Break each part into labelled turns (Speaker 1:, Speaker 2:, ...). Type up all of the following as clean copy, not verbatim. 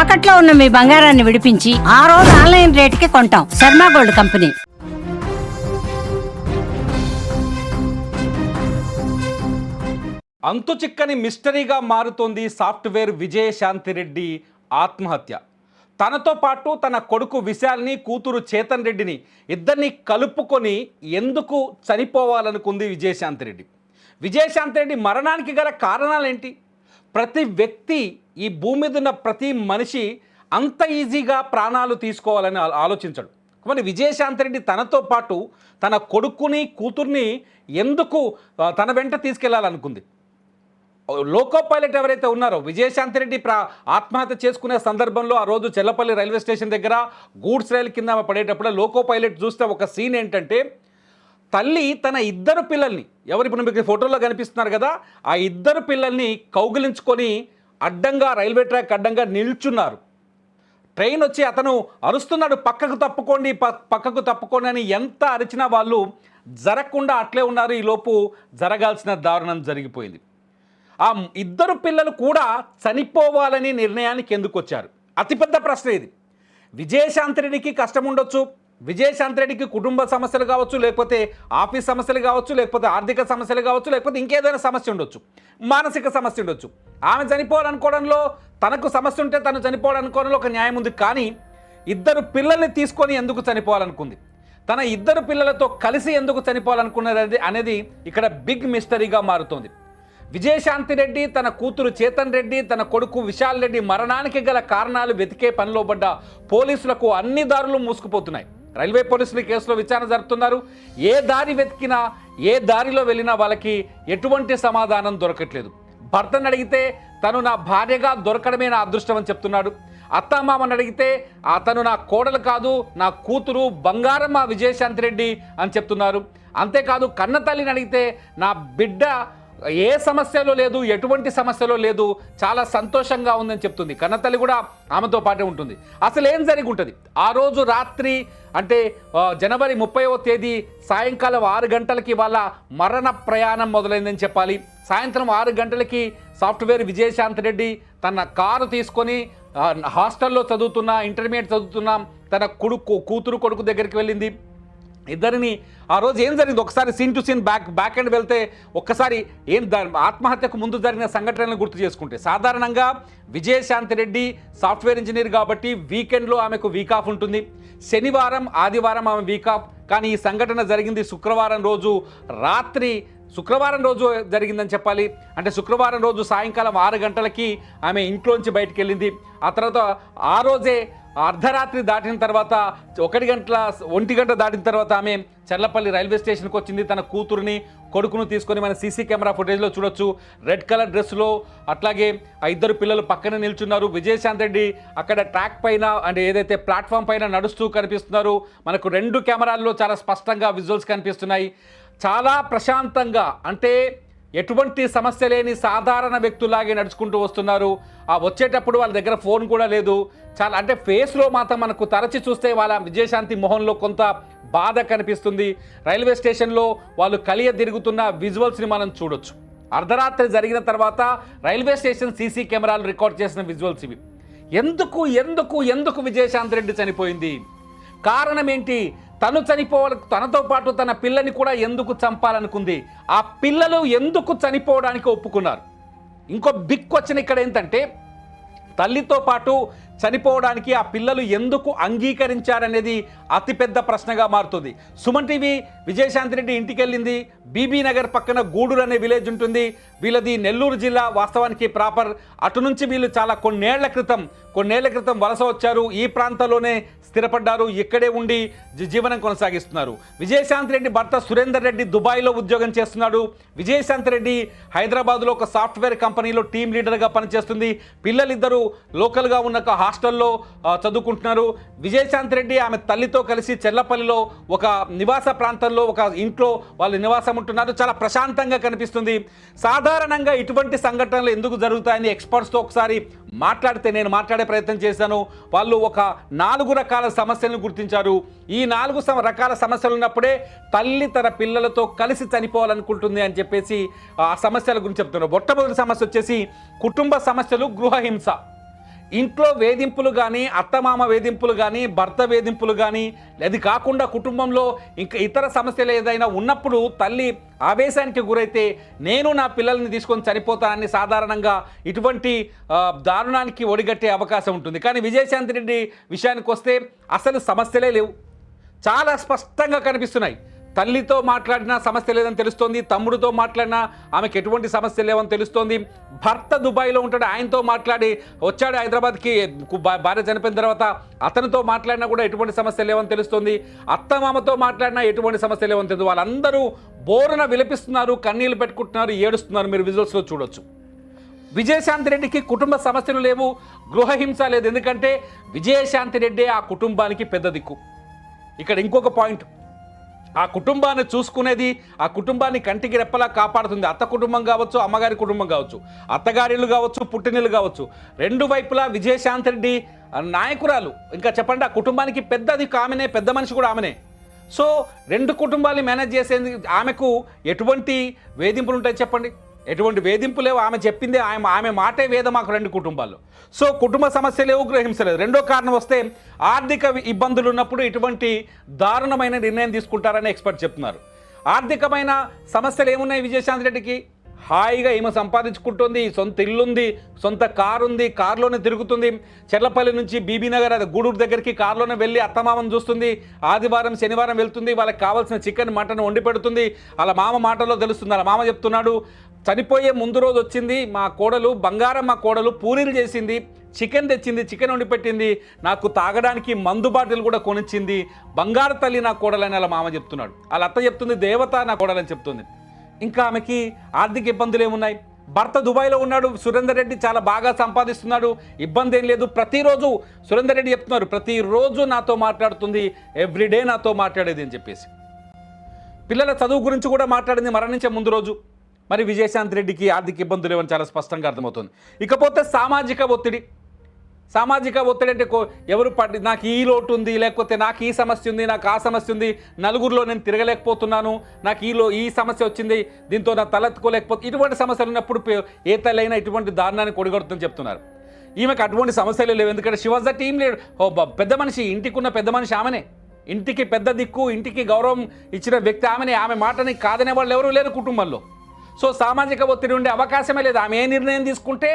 Speaker 1: తాకట్లో ఉన్న మీ బంగారాన్ని విడిపించి ఆ రోజు ఆన్లైన్ రేటుకి కొంటాం. Sharma gold company.
Speaker 2: అంతు చిక్కని మిస్టరీగా మారుతోంది సాఫ్ట్వేర్ విజయశాంతిరెడ్డి ఆత్మహత్య. తనతో పాటు తన కొడుకు విశాల్ని, కూతురు చేతన్ రెడ్డిని ఇద్దరిని కలుపుకొని ఎందుకు చనిపోవాలనుకుంది విజయశాంతిరెడ్డి? విజయశాంతిరెడ్డి మరణానికి గల కారణాలేంటి? ప్రతి వ్యక్తి, ఈ భూమి మీద ఉన్న ప్రతి మనిషి అంత ఈజీగా ప్రాణాలు తీసుకోవాలని ఆలోచించడు. మరి విజయశాంతిరెడ్డి తనతో పాటు తన కొడుకుని, కూతుర్ని ఎందుకు తన వెంట తీసుకెళ్లాలనుకుంది? లోకో పైలట్ ఎవరైతే ఉన్నారో, విజయశాంతిరెడ్డి ఆత్మహత్య చేసుకునే సందర్భంలో ఆ రోజు చెల్లపల్లి రైల్వే స్టేషన్ దగ్గర గూడ్స్ రైలు కింద పడేటప్పుడు లోకో పైలట్ చూస్తే ఒక సీన్ ఏంటంటే, తల్లి తన ఇద్దరు పిల్లల్ని, ఎవరు ఇప్పుడు మీకు ఫోటోలో కనిపిస్తున్నారు కదా, ఆ ఇద్దరు పిల్లల్ని కౌగిలించుకొని అడ్డంగా రైల్వే ట్రాక్ అడ్డంగా నిల్చున్నారు. ట్రైన్ వచ్చి అతను అరుస్తున్నాడు, పక్కకు తప్పుకోండి, పక్కకు తప్పుకోండి అని. ఎంత అరిచినా వాళ్ళు జరగకుండా అట్లే ఉన్నారు. ఈలోపు జరగాల్సిన దారుణం జరిగిపోయింది. ఆ ఇద్దరు పిల్లలు కూడా చనిపోవాలని నిర్ణయానికి ఎందుకు వచ్చారు? అతిపెద్ద ప్రశ్న ఇది. విజయశాంతిరెడ్డికి కష్టం ఉండొచ్చు, విజయశాంతిరెడ్డికి కుటుంబ సమస్యలు కావచ్చు, లేకపోతే ఆఫీస్ సమస్యలు కావచ్చు, లేకపోతే ఆర్థిక సమస్యలు కావచ్చు, లేకపోతే ఇంకేదైనా సమస్య ఉండొచ్చు, మానసిక సమస్య ఉండొచ్చు. ఆమె చనిపోవాలనుకోవడంలో, తనకు సమస్య ఉంటే తను చనిపోవాలనుకోవడంలో ఒక న్యాయం ఉంది. కానీ ఇద్దరు పిల్లల్ని తీసుకొని ఎందుకు చనిపోవాలనుకుంది? తన ఇద్దరు పిల్లలతో కలిసి ఎందుకు చనిపోవాలనుకున్నది అనేది ఇక్కడ బిగ్ మిస్టరీగా మారుతోంది. విజయశాంతిరెడ్డి, తన కూతురు చేతన్ రెడ్డి, తన కొడుకు విశాల్ రెడ్డి మరణానికి గల కారణాలు వెతికే పనిలో పడ్డ పోలీసులకు అన్ని దారులు మూసుకుపోతున్నాయి. రైల్వే పోలీసులు కేసులో విచారణ జరుపుతున్నారు. ఏ దారి వెతికినా, ఏ దారిలో వెళ్ళినా వాళ్ళకి ఎటువంటి సమాధానం దొరకట్లేదు. భర్తను అడిగితే తను నా భార్యగా దొరకడమే నా అదృష్టం అని చెప్తున్నాడు. అత్తామామని అడిగితే అతను నా కోడలు కాదు, నా కూతురు, బంగారం మా విజయశాంతిరెడ్డి అని చెప్తున్నారు. అంతేకాదు కన్న తల్లిని అడిగితే నా బిడ్డ ఏ సమస్యలో లేదు, ఎటువంటి సమస్యలో లేదు, చాలా సంతోషంగా ఉందని చెప్తుంది. కన్నతల్లి కూడా ఆమెతో పాటే ఉంటుంది. అసలు ఏం జరిగి ఉంటుంది? ఆ రోజు రాత్రి అంటే జనవరి 30వ తేదీ సాయంకాలం 6 గంటలకి వాళ్ళ మరణ ప్రయాణం మొదలైందని చెప్పాలి. సాయంత్రం 6 గంటలకి సాఫ్ట్వేర్ విజయశాంతిరెడ్డి తన కారు తీసుకొని హాస్టల్లో చదువుతున్న, ఇంటర్మీడియట్ చదువుతున్న తన కూతురు కొడుకు దగ్గరికి వెళ్ళింది. ఇద్దరిని ఆ రోజు ఏం జరిగింది ఒకసారి scene to scene back end వెళ్తే ఒక్కసారి ఆత్మహత్యకు ముందు జరిగిన సంఘటనలను గుర్తు చేసుకుంటే, సాధారణంగా విజయశాంతిరెడ్డి సాఫ్ట్వేర్ ఇంజనీర్ కాబట్టి వీకెండ్లో ఆమెకు వీక్ ఆఫ్ ఉంటుంది. శనివారం, ఆదివారం ఆమె వీక్ ఆఫ్. కానీ ఈ సంఘటన జరిగింది శుక్రవారం రోజు రాత్రి, శుక్రవారం రోజు జరిగిందని చెప్పాలి. అంటే శుక్రవారం రోజు సాయంకాలం 6 గంటలకి ఆమె ఇంట్లోంచి బయటికి వెళ్ళింది. ఆ తర్వాత ఆ రోజే అర్ధరాత్రి దాటిన తర్వాత 1 గంట దాటిన తర్వాత ఆమె చర్లపల్లి రైల్వే స్టేషన్కి వచ్చింది. తన కూతురుని, కొడుకును తీసుకొని మన సీసీ కెమెరా ఫుటేజ్లో చూడొచ్చు. రెడ్ కలర్ డ్రెస్లో, అట్లాగే ఆ ఇద్దరు పిల్లలు పక్కన నిల్చున్నారు. విజయశాంతిరెడ్డి అక్కడ ట్రాక్ పైన, అంటే ఏదైతే ప్లాట్ఫామ్ పైన నడుస్తూ కనిపిస్తున్నారు. మనకు 2 కెమెరాల్లో చాలా స్పష్టంగా విజువల్స్ కనిపిస్తున్నాయి. చాలా ప్రశాంతంగా, అంటే ఎటువంటి సమస్య లేని సాధారణ వ్యక్తులాగే నడుచుకుంటూ వస్తున్నారు. ఆ వచ్చేటప్పుడు వాళ్ళ దగ్గర ఫోన్ కూడా లేదు. చాలా అంటే ఫేస్లో మాత్రం మనకు తరచి చూస్తే వాళ్ళ విజయశాంతి మొహంలో కొంత బాధ కనిపిస్తుంది. రైల్వే స్టేషన్లో వాళ్ళు కలియ తిరుగుతున్న విజువల్స్ని మనం చూడొచ్చు. అర్ధరాత్రి జరిగిన తర్వాత రైల్వే స్టేషన్ సీసీ కెమెరాలు రికార్డ్ చేసిన విజువల్స్ ఇవి. ఎందుకు ఎందుకు ఎందుకు విజయశాంతిరెడ్డి చనిపోయింది? కారణం ఏంటి? తను తనతో పాటు తన పిల్లని కూడా ఎందుకు చంపాలనుకుంది? ఆ పిల్లలు ఎందుకు చనిపోవడానికి ఒప్పుకున్నారు? ఇంకో బిగ్ క్వశ్చన్ ఇక్కడ ఏంటంటే, తల్లితో పాటు చనిపోవడానికి ఆ పిల్లలు ఎందుకు అంగీకరించారనేది అతిపెద్ద ప్రశ్నగా మారుతుంది. సుమన్ టీవీ విజయశాంతిరెడ్డి ఇంటికి వెళ్ళింది. బీబీ నగర్ పక్కన గూడూరు అనే విలేజ్ ఉంటుంది. వీళ్ళది నెల్లూరు జిల్లా, వాస్తవానికి ప్రాపర్. అటు నుంచి వీళ్ళు చాలా కొన్నేళ్ల క్రితం వలస వచ్చారు. ఈ ప్రాంతంలోనే స్థిరపడ్డారు. ఇక్కడే ఉండి జీవనం కొనసాగిస్తున్నారు. విజయశాంతిరెడ్డి భర్త సురేందర్ రెడ్డి దుబాయ్లో ఉద్యోగం చేస్తున్నాడు. విజయశాంతిరెడ్డి హైదరాబాద్లో ఒక సాఫ్ట్వేర్ కంపెనీలో టీమ్ లీడర్గా పనిచేస్తుంది. పిల్లలిద్దరూ లోకల్గా ఉన్న హాస్టల్లో చదువుకుంటున్నారు. విజయశాంతిరెడ్డి ఆమె తల్లితో కలిసి చెల్లపల్లిలో ఒక నివాస ప్రాంతంలో ఒక ఇంట్లో వాళ్ళు నివాసం ఉంటున్నారు. చాలా ప్రశాంతంగా కనిపిస్తుంది. సాధారణంగా ఇటువంటి సంఘటనలు ఎందుకు జరుగుతాయని ఎక్స్పర్ట్స్తో ఒకసారి నేను మాట్లాడే ప్రయత్నం చేశాను. వాళ్ళు ఒక 4 రకాల సమస్యలను గుర్తించారు. ఈ 4 రకాల సమస్యలు ఉన్నప్పుడే తల్లి తన పిల్లలతో కలిసి చనిపోవాలనుకుంటుంది అని చెప్పేసి ఆ సమస్యల గురించి చెప్తున్నారు. మొట్టమొదటి సమస్య వచ్చేసి కుటుంబ సమస్యలు, గృహహింస. ఇంట్లో వేధింపులు కానీ అత్తమామ వేధింపులు కానీ భర్త వేధింపులు కానీ అది కాకుండా కుటుంబంలో ఇంకా ఇతర సమస్యలు ఏదైనా ఉన్నప్పుడు తల్లి ఆవేశానికి గురైతే నేను నా పిల్లల్ని తీసుకొని చనిపోతానని సాధారణంగా ఇటువంటి దారుణానికి ఒడిగట్టే అవకాశం ఉంటుంది. కానీ విజయశాంతి రెడ్డి విషయానికి వస్తే అసలు సమస్యలే లేవు, చాలా స్పష్టంగా కనిపిస్తున్నాయి. తల్లితో మాట్లాడినా సమస్య లేదని తెలుస్తోంది, తమ్ముడితో మాట్లాడినా ఆమెకు ఎటువంటి సమస్య లేవని తెలుస్తోంది. భర్త దుబాయ్లో ఉంటాడు, ఆయనతో మాట్లాడి వచ్చాడు హైదరాబాద్కి, భార్య చనిపోయిన తర్వాత అతనితో మాట్లాడినా కూడా ఎటువంటి సమస్య లేవని తెలుస్తోంది. అత్తమామతో మాట్లాడినా ఎటువంటి సమస్య లేవని తెలుసు. వాళ్ళందరూ బోరున విలపిస్తున్నారు, కన్నీళ్లు పెట్టుకుంటున్నారు, ఏడుస్తున్నారు. మీరు విజువల్స్లో చూడొచ్చు. విజయశాంతి రెడ్డికి కుటుంబ సమస్యలు లేవు, గృహహింస లేదు. ఎందుకంటే విజయశాంతి రెడ్డి ఆ కుటుంబానికి పెద్ద దిక్కు. ఇక్కడ ఇంకొక పాయింట్, ఆ కుటుంబాన్ని చూసుకునేది, ఆ కుటుంబాన్ని కంటికి రెప్పలా కాపాడుతుంది. అత్త కుటుంబం కావచ్చు, అమ్మగారి కుటుంబం కావచ్చు, అత్తగారిళ్ళు కావచ్చు, పుట్టినిళ్ళు కావచ్చు, రెండు వైపులా విజయశాంతి రెడ్డి నాయకురాలు. ఇంకా చెప్పండి, ఆ కుటుంబానికి పెద్దది ఆమెనే, పెద్ద మనిషి కూడా ఆమెనే. సో రెండు కుటుంబాన్ని మేనేజ్ చేసేందుకు ఆమెకు ఎటువంటి వేధింపులు ఉంటాయి చెప్పండి? ఎటువంటి వేధింపు లేవు. ఆమె చెప్పిందే, ఆమె మాటే వేదం మాకు రెండు కుటుంబాల్లో. సో కుటుంబ సమస్య లేవు, గృహహింస లేదు. రెండో కారణం వస్తే ఆర్థిక ఇబ్బందులు ఉన్నప్పుడు ఇటువంటి దారుణమైన నిర్ణయం తీసుకుంటారని ఎక్స్పర్ట్ చెప్తున్నారు. ఆర్థికమైన సమస్యలు ఏమున్నాయి విజయశాంతి రెడ్డికి? హాయిగా ఈమె సంపాదించుకుంటుంది, సొంత ఇల్లుంది, సొంత కారు ఉంది, కారులోనే తిరుగుతుంది. చెర్లపల్లి నుంచి బీబీనగర్ గూడూరు దగ్గరికి కారులోనే వెళ్ళి అత్తమామను చూస్తుంది. ఆదివారం శనివారం వెళ్తుంది, వాళ్ళకి కావాల్సిన చికెన్ మటన్ వండి పెడుతుంది. వాళ్ళ మామ మాటల్లో తెలుస్తుంది. వాళ్ళ మామ చెప్తున్నాడు, చనిపోయే ముందు రోజు వచ్చింది మా కోడలు, బంగారం మా కోడలు పూరీలు చేసింది, చికెన్ తెచ్చింది, చికెన్ వండి పెట్టింది, నాకు తాగడానికి మందు బాటిల్ కూడా కొనిచ్చింది, బంగారు తల్లి నా కోడలని వాళ్ళ మామ చెప్తున్నాడు. వాళ్ళ అత్త చెప్తుంది దేవత నా కోడలని చెప్తుంది. ఇంకా ఆమెకి ఆర్థిక ఇబ్బందులు ఏమున్నాయి? భర్త దుబాయ్లో ఉన్నాడు, సురేందర్ రెడ్డి చాలా బాగా సంపాదిస్తున్నాడు, ఇబ్బంది ఏం లేదు. ప్రతిరోజు సురేందర్ రెడ్డి చెప్తున్నారు, ప్రతిరోజు నాతో మాట్లాడుతుంది, ఎవ్రీడే నాతో మాట్లాడేది అని చెప్పేసి. పిల్లల చదువు గురించి కూడా మాట్లాడింది మరణించే ముందు రోజు. మరి విజయశాంతి రెడ్డికి ఆర్థిక ఇబ్బందులు ఏమని చాలా స్పష్టంగా అర్థమవుతుంది. ఇకపోతే సామాజిక ఒత్తిడి. సామాజిక ఒత్తిడి అంటే ఎవరు నాకు ఈ లోటు ఉంది, లేకపోతే నాకు ఈ సమస్య ఉంది, నాకు ఆ సమస్య ఉంది, నలుగురిలో నేను తిరగలేకపోతున్నాను, నాకు ఈ సమస్య వచ్చింది, దీంతో నా తలెత్తుకోలేకపోతే, ఇటువంటి సమస్యలు ఉన్నప్పుడు ఏ తల్లైనా ఇటువంటి దారుణాన్ని కొడిగొడుతుందని చెప్తున్నారు. ఈమెకు అటువంటి సమస్యలు లేవు. ఎందుకంటే she was the team leader. పెద్ద మనిషి, ఇంటికి ఉన్న పెద్ద మనిషి ఆమెనే, ఇంటికి పెద్ద దిక్కు, ఇంటికి గౌరవం ఇచ్చిన వ్యక్తి ఆమెనే. ఆమె మాటని కాదనే వాళ్ళు ఎవరూ లేరు కుటుంబంలో. సో సామాజిక ఒత్తిడి ఉండే అవకాశమే లేదు. ఆమె ఏ నిర్ణయం తీసుకుంటే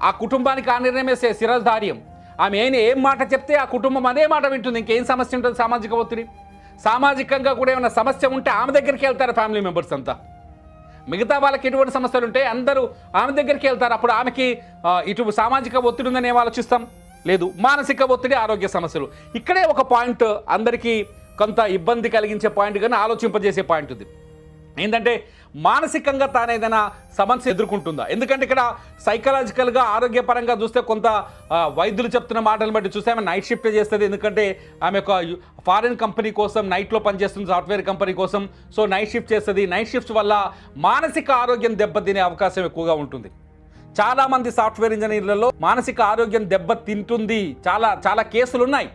Speaker 2: ఆ కుటుంబానికి ఆ నిర్ణయమే శిరధార్యం. ఆమె ఏం మాట చెప్తే ఆ కుటుంబం అదే మాట వింటుంది. ఇంకేం సమస్య ఉంటుంది? సామాజిక ఒత్తిడి. సామాజికంగా కూడా ఏమైనా సమస్య ఉంటే ఆమె దగ్గరికి వెళ్తారు ఫ్యామిలీ మెంబర్స్ అంతా. మిగతా వాళ్ళకి ఎటువంటి సమస్యలు ఉంటే అందరూ ఆమె దగ్గరికి వెళ్తారు. అప్పుడు ఆమెకి ఇటు సామాజిక ఒత్తిడి ఉందని ఏం ఆలోచిస్తాం? లేదు. మానసిక ఒత్తిడి, ఆరోగ్య సమస్యలు. ఇక్కడే ఒక పాయింట్ అందరికీ కొంత ఇబ్బంది కలిగించే పాయింట్ కానీ ఆలోచింపజేసే పాయింట్ ఉంది. ఏంటంటే మానసికంగా తాను ఏదైనా సమస్య ఎదుర్కొంటుందా? ఎందుకంటే ఇక్కడ సైకలాజికల్గా ఆరోగ్యపరంగా చూస్తే కొంత వైద్యులు చెప్తున్న మాటలను బట్టి చూస్తే ఆమె నైట్ షిఫ్ట్ చేస్తుంది. ఎందుకంటే ఆమె ఒక ఫారిన్ కంపెనీ కోసం నైట్లో పనిచేస్తుంది, సాఫ్ట్వేర్ కంపెనీ కోసం. సో నైట్ షిఫ్ట్ చేస్తుంది. నైట్ షిఫ్ట్స్ వల్ల మానసిక ఆరోగ్యం దెబ్బతినే అవకాశం ఎక్కువగా ఉంటుంది. చాలామంది సాఫ్ట్వేర్ ఇంజనీర్లలో మానసిక ఆరోగ్యం దెబ్బతింటుంది. చాలా చాలా కేసులు ఉన్నాయి.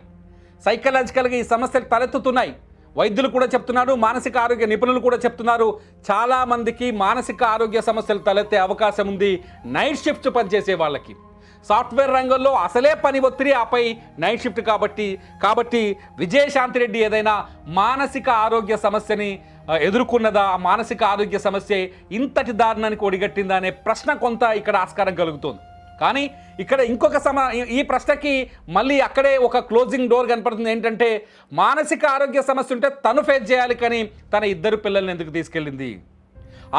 Speaker 2: సైకలాజికల్గా ఈ సమస్యలు తలెత్తుతున్నాయి. వైద్యులు కూడా చెప్తున్నారు, మానసిక ఆరోగ్య నిపుణులు కూడా చెప్తున్నారు, చాలామందికి మానసిక ఆరోగ్య సమస్యలు తలెత్తే అవకాశం ఉంది నైట్ షిఫ్ట్స్ పనిచేసే వాళ్ళకి. సాఫ్ట్వేర్ రంగంలో అసలే పని ఒత్తిడి, ఆపై నైట్ షిఫ్ట్ కాబట్టి విజయశాంతి రెడ్డి ఏదైనా మానసిక ఆరోగ్య సమస్యని ఎదుర్కొన్నదా? ఆ మానసిక ఆరోగ్య సమస్య ఇంతటి దారుణానికి ఒడిగట్టిందా అనే ప్రశ్న కొంత ఇక్కడ ఆస్కారం కలుగుతుంది. కానీ ఇక్కడ ఇంకొక ఈ ప్రశ్నకి మళ్ళీ అక్కడే ఒక క్లోజింగ్ డోర్ కనపడుతుంది. ఏంటంటే మానసిక ఆరోగ్య సమస్య ఉంటే తను ఫేస్ చేయాలి, కానీ తన ఇద్దరు పిల్లల్ని ఎందుకు తీసుకెళ్ళింది?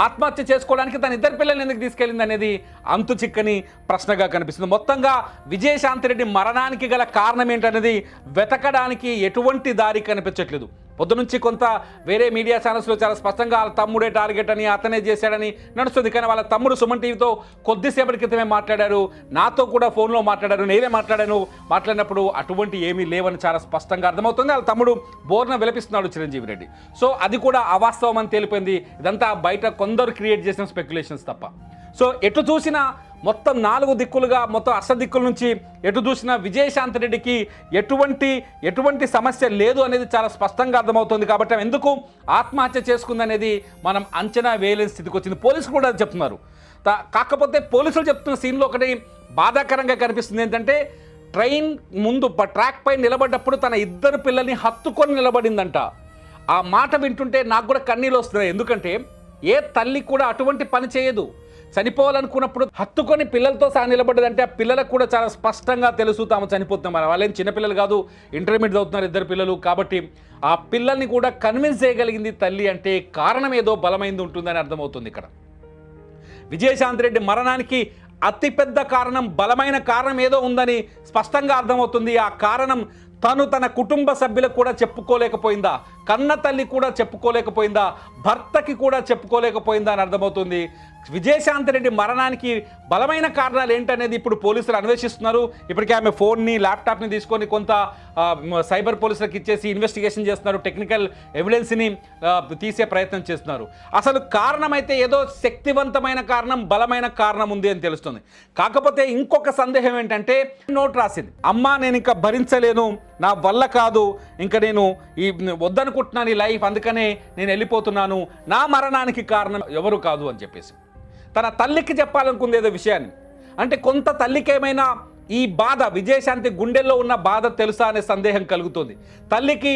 Speaker 2: ఆత్మహత్య చేసుకోవడానికి తన ఇద్దరు పిల్లల్ని ఎందుకు తీసుకెళ్ళింది అనేది అంతు చిక్కని ప్రశ్నగా కనిపిస్తుంది. మొత్తంగా విజయశాంతి రెడ్డి మరణానికి గల కారణం ఏంటనేది వెతకడానికి ఎటువంటి దారి కనిపించట్లేదు. పొద్దునుంచి కొంత వేరే మీడియా ఛానల్స్లో చాలా స్పష్టంగా వాళ్ళ తమ్ముడే టార్గెట్ అని, అతనే చేశాడని నడుస్తుంది. కానీ వాళ్ళ తమ్ముడు సుమన్ టీవీతో కొద్దిసేపటి క్రితమే మాట్లాడారు, నాతో కూడా ఫోన్లో మాట్లాడారు, నేనే మాట్లాడినప్పుడు అటువంటి ఏమీ లేవని చాలా స్పష్టంగా అర్థమవుతుంది. వాళ్ళ తమ్ముడు బోర్న విలపిస్తున్నాడు చిరంజీవి రెడ్డి. సో అది కూడా అవాస్తవం అని తేలిపోయింది. ఇదంతా బయట కొందరు క్రియేట్ చేసిన స్పెక్యులేషన్స్ తప్ప. సో ఎటు చూసినా మొత్తం 4 దిక్కులుగా మొత్తం అష్టదిక్కుల నుంచి ఎటు చూసినా విజయశాంతి రెడ్డికి ఎటువంటి సమస్య లేదు అనేది చాలా స్పష్టంగా అర్థమవుతుంది. కాబట్టి ఆమె ఎందుకు ఆత్మహత్య చేసుకుందనేది మనం అంచనా వేయలేని స్థితికి వచ్చింది. పోలీసులు కూడా అది చెప్తున్నారు. కాకపోతే పోలీసులు చెప్తున్న సీన్లో ఒకటి బాధాకరంగా కనిపిస్తుంది ఏంటంటే, ట్రైన్ ముందు ట్రాక్ పై నిలబడ్డప్పుడు తన 2 పిల్లల్ని హత్తుకొని నిలబడిందంట. ఆ మాట వింటుంటే నాకు కూడా కన్నీళ్ళు వస్తున్నాయి. ఎందుకంటే ఏ తల్లి కూడా అటువంటి పని చేయదు. చనిపోవాలనుకున్నప్పుడు హత్తుకొని పిల్లలతో సహా నిలబడ్డదంటే ఆ పిల్లలకు కూడా చాలా స్పష్టంగా తెలుసు తాము చనిపోతున్నాం. వాళ్ళేం చిన్నపిల్లలు కాదు, ఇంటర్మీడియట్ చదువుతున్నారు 2 పిల్లలు. కాబట్టి ఆ పిల్లల్ని కూడా కన్విన్స్ చేయగలిగింది తల్లి అంటే కారణం ఏదో బలమైంది ఉంటుందని అర్థమవుతుంది. ఇక్కడ విజయశాంతి రెడ్డి మరణానికి అతిపెద్ద కారణం, బలమైన కారణం ఏదో ఉందని స్పష్టంగా అర్థమవుతుంది. ఆ కారణం తను తన కుటుంబ సభ్యులకు కూడా చెప్పుకోలేకపోయిందా, కన్న తల్లి కూడా చెప్పుకోలేకపోయిందా, భర్తకి కూడా చెప్పుకోలేకపోయిందా అని అర్థమవుతుంది. విజయశాంతి రెడ్డి మరణానికి బలమైన కారణాలు ఏంటనేది ఇప్పుడు పోలీసులు అన్వేషిస్తున్నారు. ఇప్పటికే ఆమె ఫోన్ని, ల్యాప్టాప్ని తీసుకొని కొంత సైబర్ పోలీసులకు ఇచ్చేసి ఇన్వెస్టిగేషన్ చేస్తున్నారు. టెక్నికల్ ఎవిడెన్స్ని తీసే ప్రయత్నం చేస్తున్నారు. అసలు కారణం అయితే ఏదో శక్తివంతమైన కారణం, బలమైన కారణం ఉంది అని తెలుస్తుంది. కాకపోతే ఇంకొక సందేహం ఏంటంటే, నోట్ రాసింది, అమ్మా నేను ఇంకా భరించలేను, నా వల్ల కాదు, ఇంకా నేను వద్దనుకుంటున్నాను ఈ లైఫ్, అందుకనే నేను వెళ్ళిపోతున్నాను, నా మరణానికి కారణం ఎవరు కాదు అని చెప్పేసి తన తల్లికి చెప్పాలనుకుంది ఏదో విషయాన్ని. అంటే కొంత తల్లికి ఏమైనా ఈ బాధ, విజయశాంతి గుండెల్లో ఉన్న బాధ తెలుసా అనే సందేహం కలుగుతుంది తల్లికి.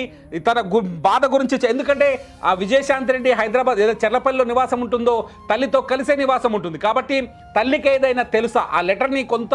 Speaker 2: తన బాధ గురించి ఎందుకంటే ఆ విజయశాంతి రెడ్డి హైదరాబాద్ ఏదో చెర్లపల్లిలో నివాసం ఉంటుందో తల్లితో కలిసే నివాసం ఉంటుంది. కాబట్టి తల్లికి ఏదైనా తెలుసా, ఆ లెటర్ని కొంత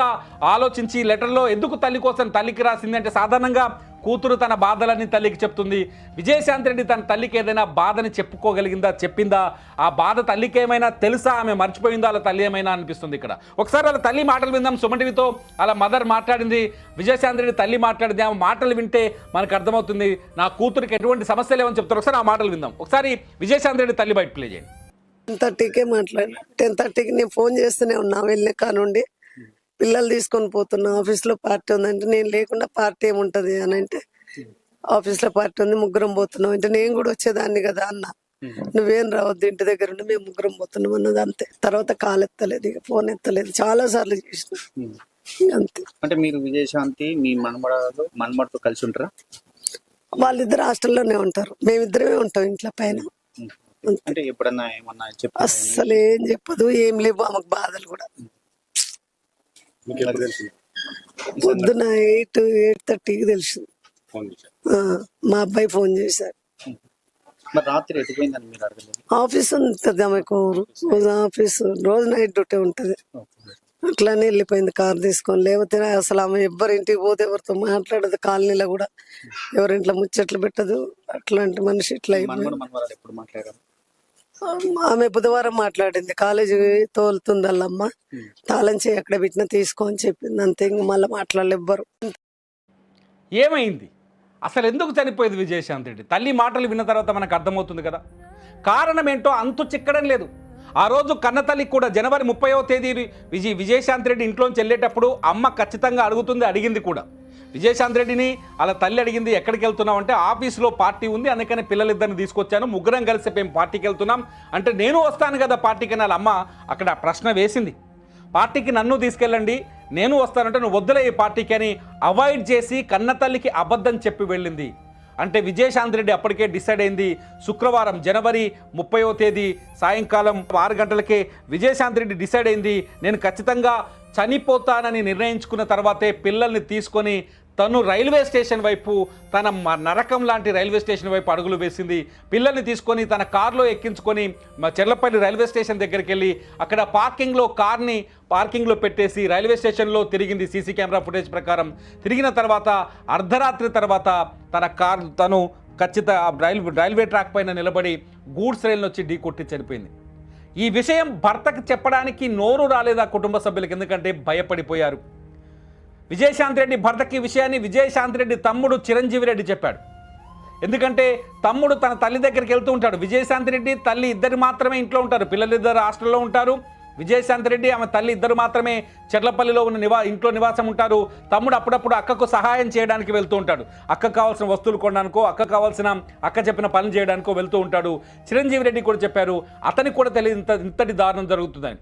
Speaker 2: ఆలోచించి లెటర్లో ఎందుకు తల్లి కోసం తల్లికి రాసింది అంటే, సాధారణంగా కూతురు తన బాధలన్నీ తల్లికి చెప్తుంది. విజయశాంతి రెడ్డి తన తల్లికి ఏదైనా బాధని చెప్పుకోగలిగిందా, చెప్పిందా, ఆ బాధ తల్లికి ఏమైనా తెలుసా, ఆమె మర్చిపోయిందా అలా తల్లి ఏమైనా అనిపిస్తుంది ఇక్కడ. ఒకసారి వాళ్ళ తల్లి మాటలు విందాం. సుమన్ టీవీతో అలా మదర్ మాట్లాడింది, విజయశాంతి రెడ్డి తల్లి మాట్లాడింది. ఆమె మాటలు వింటే మనకు అర్థమవుతుంది నా కూతురికి ఎటువంటి సమస్య లేవని చెప్తారు. ఒకసారి ఆ మాటలు విందాం. ఒకసారి విజయశాంతి రెడ్డి తల్లి బయట ప్లే చేయండి.
Speaker 3: 10:30కే మాట్లాడినా. 10:30కి నేను ఫోన్ చేస్తూనే ఉన్నా, వెళ్ళిన కానుండి పిల్లలు తీసుకొని పోతున్నా, ఆఫీస్లో పార్టీ ఉందంటే, నేను లేకుండా పార్టీ ఏముంటది అని అంటే, ఆఫీస్లో పార్టీ ఉంది, ముగ్గురం పోతున్నాం అంటే, నేను కూడా వచ్చేదాన్ని కదా అన్న, నువ్వేం రావద్దు ఇంటి దగ్గర ఉండి మేము ముగ్గురం పోతున్నాం అన్నది అంతే. తర్వాత కాల్ ఎత్తలేదు, ఇక ఫోన్ ఎత్తలేదు, చాలా సార్లు చేసిన అంతే.
Speaker 4: అంటే మీరు విజయశాంతి మీ మనమడతో కలిసి ఉంటారా?
Speaker 3: వాళ్ళిద్దరు హాస్టల్లోనే ఉంటారు, మేమిద్దరమే ఉంటాం ఇంట్లో పైన.
Speaker 4: అంటే ఎప్పుడన్నా ఏమన్నా
Speaker 3: అస్సలు ఏం చెప్పదు, ఏం లేవు ఆమెకు బాధలు కూడా. పొద్దున 8:30కి తెలుసు, మా అబ్బాయి ఫోన్ చేశారు.
Speaker 4: రాత్రి ఎటుపోయిందని మీరు అడగలేదు?
Speaker 3: ఆఫీస్ ఉంటుంది ఆమెకు, రోజు ఆఫీస్, రోజు నైట్ డ్యూటీ ఉంటుంది. అట్లానే వెళ్ళిపోయింది కారు తీసుకొని. లేకపోతే అసలు ఆమె ఎవరింటికి పోతే ఎవరితో మాట్లాడదు, కాలనీలో కూడా ఎవరింట్లో ముచ్చట్లు పెట్టదు, అట్లాంటి మనిషి. ఇట్లా
Speaker 4: ఎప్పుడు మాట్లాడారు?
Speaker 3: ఆమె బుధవారం మాట్లాడింది, కాలేజీ తోలుతుంది వాళ్ళమ్మ, తాళం చేయి ఎక్కడ పెట్టినా తీసుకో అని చెప్పింది, అంతే. ఇంక మళ్ళీ మాట్లాడలేవ్వరు.
Speaker 2: ఏమైంది అసలు, ఎందుకు చనిపోయేది విజయశాంతి రెడ్డి? తల్లి మాటలు విన్న తర్వాత మనకు అర్థమవుతుంది కదా. కారణం ఏంటో అంతు చిక్కడం లేదు. ఆ రోజు కన్నతల్లికి కూడా జనవరి 30వ తేదీ విజయశాంతి రెడ్డి ఇంట్లోంచి వెళ్ళేటప్పుడు అమ్మ ఖచ్చితంగా అడిగింది కూడా. విజయశాంతి రెడ్డిని అలా తల్లి అడిగింది, ఎక్కడికి వెళ్తున్నావు అంటే, ఆఫీస్లో పార్టీ ఉంది, అందుకని పిల్లలిద్దరిని తీసుకొచ్చాను, ముగ్గురం కలిసి మేము పార్టీకి వెళ్తున్నాం అంటే, నేను వస్తాను కదా పార్టీకి అని వాళ్ళ అమ్మ అక్కడ ప్రశ్న వేసింది. పార్టీకి నన్ను తీసుకెళ్ళండి, నేను వస్తానంటే నువ్వు వద్దులే ఈ పార్టీకి అని అవాయిడ్ చేసి కన్నతల్లికి అబద్ధం చెప్పి వెళ్ళింది. అంటే విజయశాంతి రెడ్డి అప్పటికే డిసైడ్ అయింది. శుక్రవారం జనవరి 30వ తేదీ సాయంకాలం 6 గంటలకే విజయశాంతి రెడ్డి డిసైడ్ అయింది, నేను ఖచ్చితంగా చనిపోతానని నిర్ణయించుకున్న తర్వాతే పిల్లల్ని తీసుకొని తను రైల్వే స్టేషన్ వైపు, తన నరకం లాంటి రైల్వే స్టేషన్ వైపు అడుగులు వేసింది. పిల్లల్ని తీసుకొని తన కారులో ఎక్కించుకొని చెర్లపల్లి రైల్వే స్టేషన్ దగ్గరికి వెళ్ళి అక్కడ కార్ని పార్కింగ్లో పెట్టేసి రైల్వే స్టేషన్లో తిరిగింది. సీసీ కెమెరా ఫుటేజ్ ప్రకారం తిరిగిన తర్వాత అర్ధరాత్రి తర్వాత తను రైల్వే ట్రాక్ పైన నిలబడి గూడ్స్ రైలు వచ్చి ఢీ కొట్టి చనిపోయింది. ఈ విషయం భర్తకు చెప్పడానికి నోరు రాలేదా కుటుంబ సభ్యులకు, ఎందుకంటే భయపడిపోయారు. విజయశాంతి రెడ్డి భర్తకి విషయాన్ని విజయశాంతి రెడ్డి తమ్ముడు చిరంజీవి రెడ్డి చెప్పాడు. ఎందుకంటే తమ్ముడు తన తల్లి దగ్గరికి వెళ్తూ ఉంటాడు. విజయశాంతి రెడ్డి తల్లి ఇద్దరు మాత్రమే ఇంట్లో ఉంటారు, పిల్లలిద్దరు హాస్టల్లో ఉంటారు. విజయశాంతి రెడ్డి ఆమె తల్లి ఇద్దరు మాత్రమే చెర్లపల్లిలో ఉన్న ఇంట్లో నివాసం ఉంటారు. తమ్ముడు అప్పుడప్పుడు అక్కకు సహాయం చేయడానికి వెళ్తూ ఉంటాడు, అక్కకు కావాల్సిన వస్తువులు కొనడానికో, అక్క చెప్పిన పనులు చేయడానికో వెళ్తూ ఉంటాడు. చిరంజీవి రెడ్డి కూడా చెప్పారు అతనికి కూడా తెలియదు ఇంతటి దారుణం జరుగుతుందని.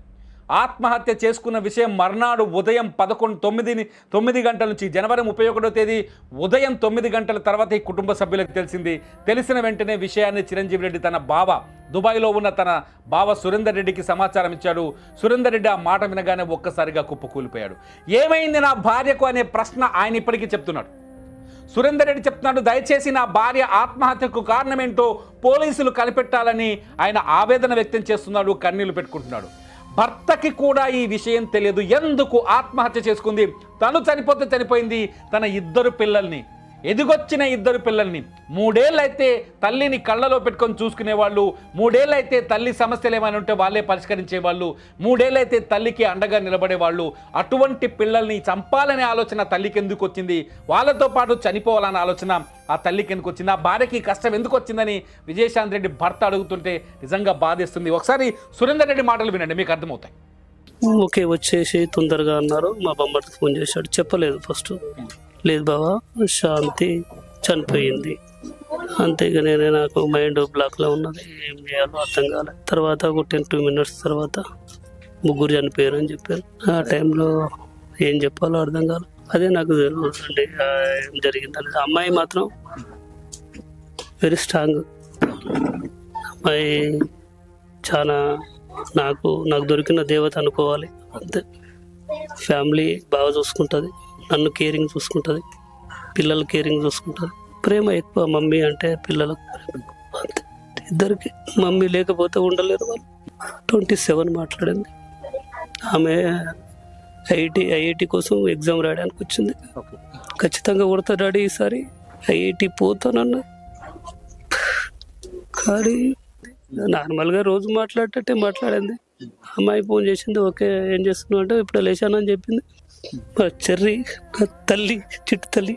Speaker 2: ఆత్మహత్య చేసుకున్న విషయం మర్నాడు ఉదయం 9 గంటల నుంచి జనవరి 31వ తేదీ ఉదయం 9 గంటల తర్వాత ఈ కుటుంబ సభ్యులకు తెలిసింది. తెలిసిన వెంటనే విషయాన్ని చిరంజీవి రెడ్డి తన బావ దుబాయ్లో ఉన్న తన బావ సురేందర్ రెడ్డికి సమాచారం ఇచ్చాడు. సురేందర్ రెడ్డి ఆ మాట వినగానే ఒక్కసారిగా కుప్పకూలిపోయాడు. ఏమైంది నా భార్యకు అనే ప్రశ్న ఆయన ఇప్పటికీ చెప్తున్నాడు. సురేందర్ రెడ్డి చెప్తున్నాడు, దయచేసి నా భార్య ఆత్మహత్యకు కారణమేంటో పోలీసులు కనిపెట్టాలని ఆయన ఆవేదన వ్యక్తం చేస్తున్నాడు, కన్నీళ్లు పెట్టుకుంటున్నాడు. భర్తకి కూడా ఈ విషయం తెలియదు. ఎందుకు ఆత్మహత్య చేసుకుంది? తను చనిపోతే చనిపోయింది, తన 2 పిల్లల్ని, ఎదిగొచ్చిన 2 పిల్లల్ని, 3 ఏళ్ళైతే తల్లిని కళ్ళలో పెట్టుకొని చూసుకునేవాళ్ళు, 3 ఏళ్ళైతే తల్లి సమస్యలు ఏమైనా ఉంటే వాళ్ళే పరిష్కరించేవాళ్ళు, 3 ఏళ్ళైతే తల్లికి అండగా నిలబడేవాళ్ళు. అటువంటి పిల్లల్ని చంపాలనే ఆలోచన తల్లికి ఎందుకు వచ్చింది? వాళ్ళతో పాటు చనిపోవాలనే ఆలోచన ఆ తల్లికి ఎందుకు వచ్చింది? ఆ భార్యకి కష్టం ఎందుకు వచ్చిందని విజయశాంతి రెడ్డి భర్త అడుగుతుంటే నిజంగా బాధేస్తుంది. ఒకసారి సురేందర్ రెడ్డి మాటలు వినండి, మీకు అర్థమవుతాయి.
Speaker 5: ఓకే వచ్చేసి తొందరగా అన్నారు. మా బొమ్మకి ఫోన్ చేశాడు, చెప్పలేదు ఫస్ట్. లేదు బావా శాంతి చనిపోయింది, అంతేగానే నాకు మైండ్ బ్లాక్లో ఉన్నది, ఏం చేయాలో అర్థం కాలే. తర్వాత ఒక 10-2 minutes తర్వాత 3 చనిపోయారు అని చెప్పారు. ఆ టైంలో ఏం చెప్పాలో అర్థం కాలే. అదే నాకు తెలియదండి ఏం జరిగిందని. అమ్మాయి మాత్రం వెరీ స్ట్రాంగ్ అమ్మాయి, చాలా నాకు దొరికిన దేవత అనుకోవాలి. అంతే, ఫ్యామిలీ బాగా చూసుకుంటుంది, నన్ను కేరింగ్ చూసుకుంటుంది, పిల్లలు కేరింగ్ చూసుకుంటుంది. ప్రేమ ఎక్కువ మమ్మీ అంటే పిల్లలకు అంతే. ఇద్దరికి మమ్మీ లేకపోతే ఉండలేరు వాళ్ళు. 27 మాట్లాడింది. ఆమె ఐఐటి కోసం ఎగ్జామ్ రాయడానికి వచ్చింది. ఖచ్చితంగా కొడతా డాడీ ఈసారి ఐఐటి పోతానన్నా. కానీ నార్మల్గా రోజు మాట్లాడేటట్టే మాట్లాడింది. అమ్మాయి ఫోన్ చేసింది, ఓకే ఏం చేస్తున్నావు అంటే ఇప్పుడు లేచానని చెప్పింది. మా చెర్రి నా తల్లి, చిట్టు తల్లి.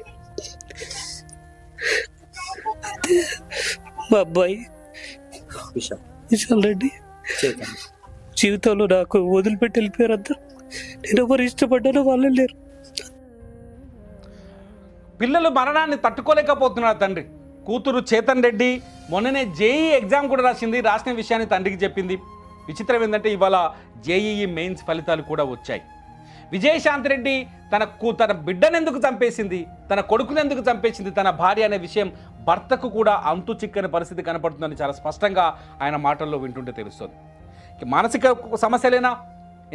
Speaker 5: మా అబ్బాయి విశాల్ రెడ్డి జీవితంలో నాకు వదిలిపెట్టి వెళ్ళిపోయారు అందరు. నేను ఎవరు ఇష్టపడ్డానో వాళ్ళే లేరు.
Speaker 2: పిల్లలు మరణాన్ని తట్టుకోలేకపోతున్నారు తండ్రి. కూతురు చేతన్ రెడ్డి మొన్ననే జేఈ ఎగ్జామ్ కూడా రాసిన విషయాన్ని తండ్రికి చెప్పింది. విచిత్రం ఏంటంటే ఇవాళ జేఈఈ మెయిన్స్ ఫలితాలు కూడా వచ్చాయి. విజయశాంతి రెడ్డి తన బిడ్డనెందుకు చంపేసింది, తన కొడుకునెందుకు చంపేసింది, తన భార్య అనే విషయం భర్తకు కూడా అంతు చిక్కని పరిస్థితి కనపడుతుందని చాలా స్పష్టంగా ఆయన మాటల్లో వింటుంటే తెలుస్తుంది. మానసిక సమస్యలేనా?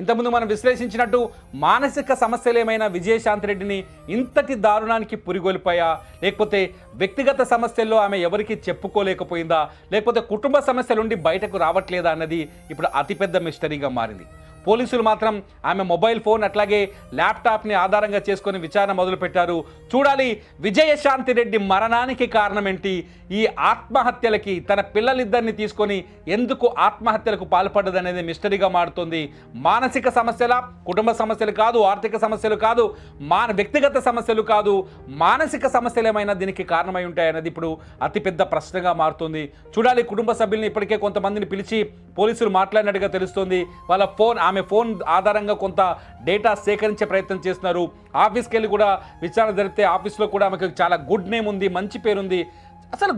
Speaker 2: ఇంతకుముందు మనం విశ్లేషించినట్టు మానసిక సమస్యలేమైనా విజయశాంతి రెడ్డిని ఇంతటి దారుణానికి పురిగొల్పాయా? లేకపోతే వ్యక్తిగత సమస్యల్లో ఆమె ఎవరికి చెప్పుకోలేకపోయిందా? లేకపోతే కుటుంబ సమస్యలుండి బయటకు రావట్లేదా అన్నది ఇప్పుడు అతిపెద్ద మిస్టరీగా మారింది. పోలీసులు మాత్రం ఆమె మొబైల్ ఫోన్ అట్లాగే ల్యాప్టాప్ని ఆధారంగా చేసుకొని విచారణ మొదలుపెట్టారు. చూడాలి విజయశాంతి రెడ్డి మరణానికి కారణం ఏంటి, ఈ ఆత్మహత్యలకి తన పిల్లలిద్దరిని తీసుకొని ఎందుకు ఆత్మహత్యలకు పాల్పడ్డదనేది మిస్టరీగా మారుతుంది. మానసిక సమస్యల, కుటుంబ సమస్యలు కాదు, ఆర్థిక సమస్యలు కాదు, వ్యక్తిగత సమస్యలు కాదు, మానసిక సమస్యలు ఏమైనా దీనికి కారణమై ఉంటాయనేది ఇప్పుడు అతిపెద్ద ప్రశ్నగా మారుతుంది. చూడాలి. కుటుంబ సభ్యుల్ని ఇప్పటికే కొంతమందిని పిలిచి పోలీసులు మాట్లాడినట్టుగా తెలుస్తోంది. వాళ్ళ ఆమె ఫోన్ ఆధారంగా కొంత డేటా సేకరించే ప్రయత్నం చేస్తున్నారు. ఆఫీస్కి వెళ్ళి కూడా విచారణ జరిపితే ఆఫీస్లో కూడా ఆమెకు చాలా గుడ్ నేమ్ ఉంది, మంచి పేరుంది. అసలు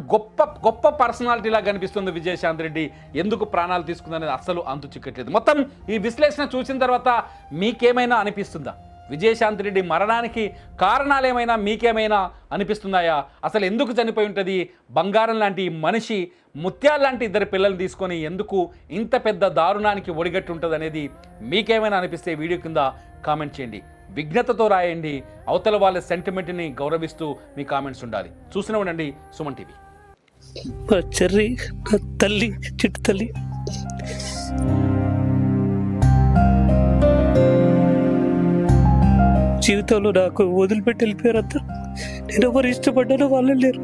Speaker 2: గొప్ప పర్సనాలిటీలా కనిపిస్తుంది విజయశాంతి రెడ్డి. ఎందుకు ప్రాణాలు తీసుకుందనేది అసలు అంతు చిక్కట్లేదు. మొత్తం ఈ విశ్లేషణ చూసిన తర్వాత మీకేమైనా అనిపిస్తుందా? విజయశాంతి రెడ్డి మరణానికి కారణాలు ఏమైనా మీకేమైనా అనిపిస్తున్నాయా? అసలు ఎందుకు చనిపోయి ఉంటుంది? బంగారం లాంటి మనిషి, ముత్యాల లాంటి 2 పిల్లల్ని తీసుకొని ఎందుకు ఇంత పెద్ద దారుణానికి ఒడిగట్టు ఉంటుంది అనేది మీకేమైనా అనిపిస్తే వీడియో కింద కామెంట్ చేయండి. విఘ్నతతో రాయండి. అవతల వాళ్ళ సెంటిమెంట్ని గౌరవిస్తూ మీ కామెంట్స్ ఉండాలి. చూస్తూనే ఉండండి సుమన్ టీవీ.
Speaker 5: మా చెర్రి నా తల్లి, చిట్టు తల్లి. జీవితంలో నాకు వదిలిపెట్టి వెళ్ళిపోయారు అందరు. నేను ఎవరు ఇష్టపడ్డానో వాళ్ళే లేరు.